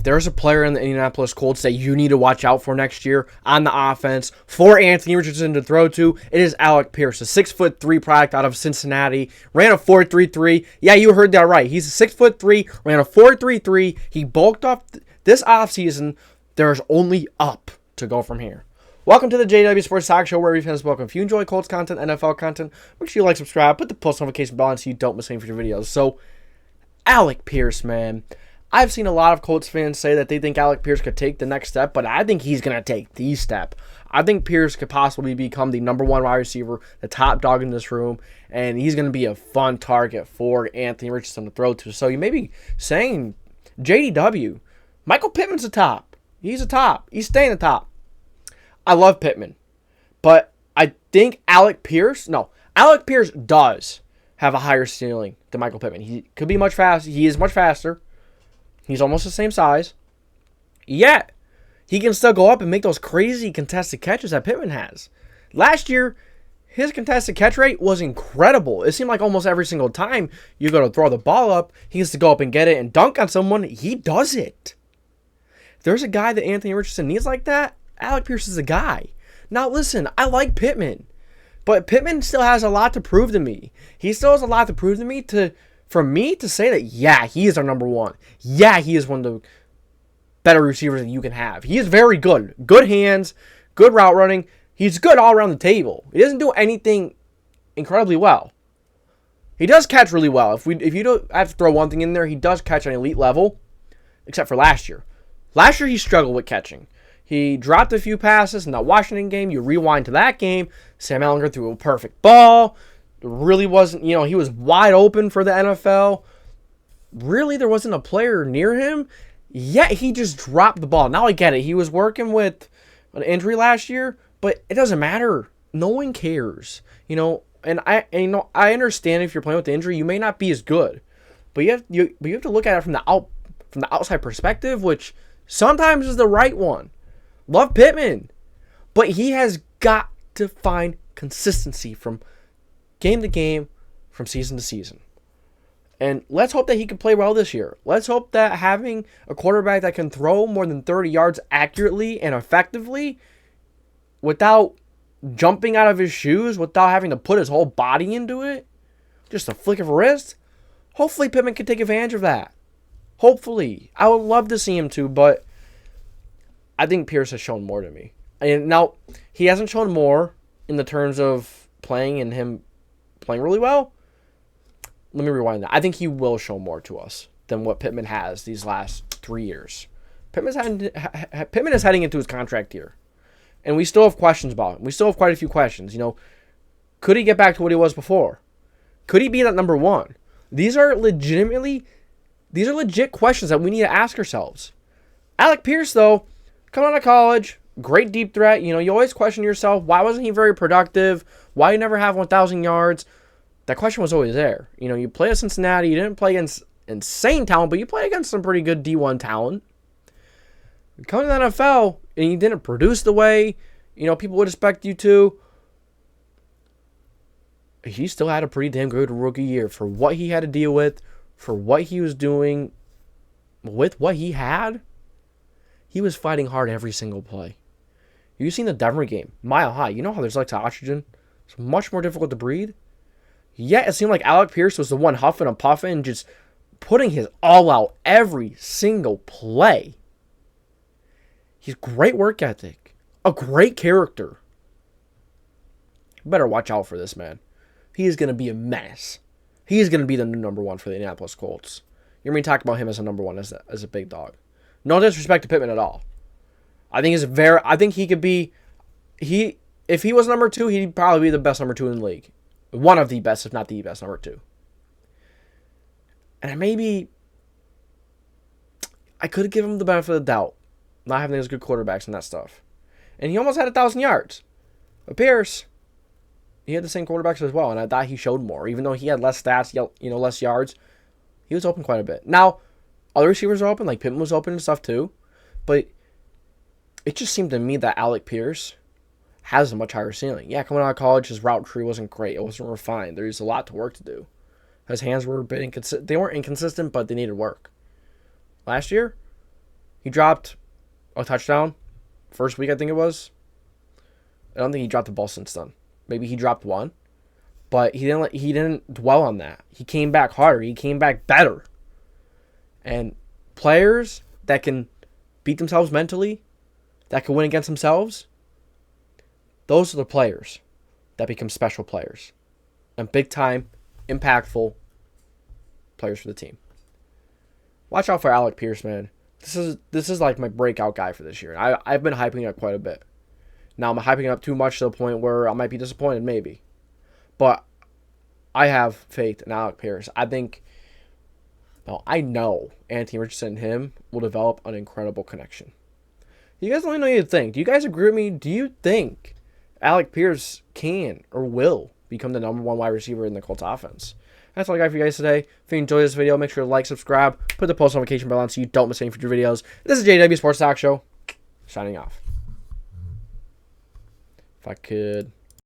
if there's a player in the Indianapolis Colts that you need to watch out for next year on the offense for Anthony Richardson to throw to, it is Alec Pierce, a 6'3" product out of Cincinnati. Ran a 4.33. Yeah, you heard that right. He's a 6'3", ran a 4.33. He bulked up this offseason. There's only up to go from here. Welcome to the JDW Sports Talk Show, where we've fans welcome. If you enjoy Colts content, NFL content, make sure you like, subscribe, put the post notification bell on so you don't miss any future videos. So, Alec Pierce, man. I've seen a lot of Colts fans say that they think Alec Pierce could take the next step, but I think he's going to take the step. I think Pierce could possibly become the number one wide receiver, the top dog in this room, and he's going to be a fun target for Anthony Richardson to throw to. So you may be saying, JDW, Michael Pittman's a top. He's a top. He's staying the top. I love Pittman, but I think Alec Pierce does have a higher ceiling than Michael Pittman. He could be much faster. He is much faster. He's almost the same size. Yet, he can still go up and make those crazy contested catches that Pittman has. Last year, his contested catch rate was incredible. It seemed like almost every single time you go to throw the ball up, he gets to go up and get it and dunk on someone. He does it. If there's a guy that Anthony Richardson needs like that, Alec Pierce is a guy. Now listen, I like Pittman, but Pittman still has a lot to prove to me. He still has a lot to prove to me for me to say that, yeah, he is our number one. Yeah, he is one of the better receivers that you can have. He is very good. Good hands, good route running. He's good all around the table. He doesn't do anything incredibly well. He does catch really well. If you don't have to throw one thing in there, he does catch on an elite level, except for last year. Last year, he struggled with catching. He dropped a few passes in that Washington game. You rewind to that game. Sam Ehlinger threw a perfect ball. There really wasn't, he was wide open for the NFL. Really, there wasn't a player near him. Yet, he just dropped the ball. Now I get it. He was working with an injury last year, but it doesn't matter. No one cares. And I understand if you're playing with the injury, you may not be as good. But you have to look at it from the outside perspective, which sometimes is the right one. Love Pittman, but he has got to find consistency from game to game, from season to season. And let's hope that he can play well this year. Let's hope that having a quarterback that can throw more than 30 yards accurately and effectively without jumping out of his shoes, without having to put his whole body into it, just a flick of a wrist, hopefully Pittman can take advantage of that. Hopefully. I would love to see him too, but I think Pierce has shown more to me. And now, he hasn't shown more in the terms of playing and him playing really well. Let me rewind that. I think he will show more to us than what Pittman has these last 3 years. Pittman is heading into his contract year. And we still have questions about him. We still have quite a few questions. Could he get back to what he was before? Could he be that number one? These are legit questions that we need to ask ourselves. Alec Pierce, though, coming out of college, great deep threat. You always question yourself, why wasn't he very productive? Why you never have 1,000 yards? That question was always there. You play at Cincinnati. You didn't play against insane talent, but you play against some pretty good D1 talent. You come to the NFL, and you didn't produce the way, people would expect you to. He still had a pretty damn good rookie year for what he had to deal with, for what he was doing with what he had. He was fighting hard every single play. You've seen the Denver game, mile high. You know how there's oxygen? It's much more difficult to breathe. Yet it seemed like Alec Pierce was the one huffing and puffing, just putting his all out every single play. He's great work ethic, a great character. You better watch out for this man. He is going to be a mess. He is going to be the new number one for the Indianapolis Colts. You're going to talk about him as a number one, as a big dog. No disrespect to Pittman at all. I think he could be. If he was number two, he'd probably be the best number two in the league. One of the best, if not the best number two. And I could give him the benefit of the doubt, not having those good quarterbacks and that stuff. And he almost had 1,000 yards. But Pierce, he had the same quarterbacks as well, and I thought he showed more. Even though he had less stats, less yards, he was open quite a bit. Now, other receivers are open, like Pittman was open and stuff too. But it just seemed to me that Alec Pierce has a much higher ceiling. Yeah, coming out of college, his route tree wasn't great. It wasn't refined. There's a lot to work to do. His hands were a bit inconsistent. They weren't inconsistent, but they needed work. Last year, He dropped a touchdown first week, I think it was. I don't think he dropped the ball since then. Maybe he dropped one, but he didn't dwell on that. He came back harder. He came back better. And players that can beat themselves mentally, that can win against themselves, those are the players that become special players and big time, impactful players for the team. Watch out for Alec Pierce, man. This is like my breakout guy for this year. I've been hyping it up quite a bit. Now I'm hyping it up too much to the point where I might be disappointed, maybe. But I have faith in Alec Pierce. I know Anthony Richardson and him will develop an incredible connection. You guys let me know what you think. Do you guys agree with me? Do you think Alec Pierce can or will become the number 1 wide receiver in the Colts offense? That's all I got for you guys today. If you enjoyed this video, make sure to like, subscribe, put the post notification bell on so you don't miss any future videos. This is JDW Sports Talk Show, signing off. If I could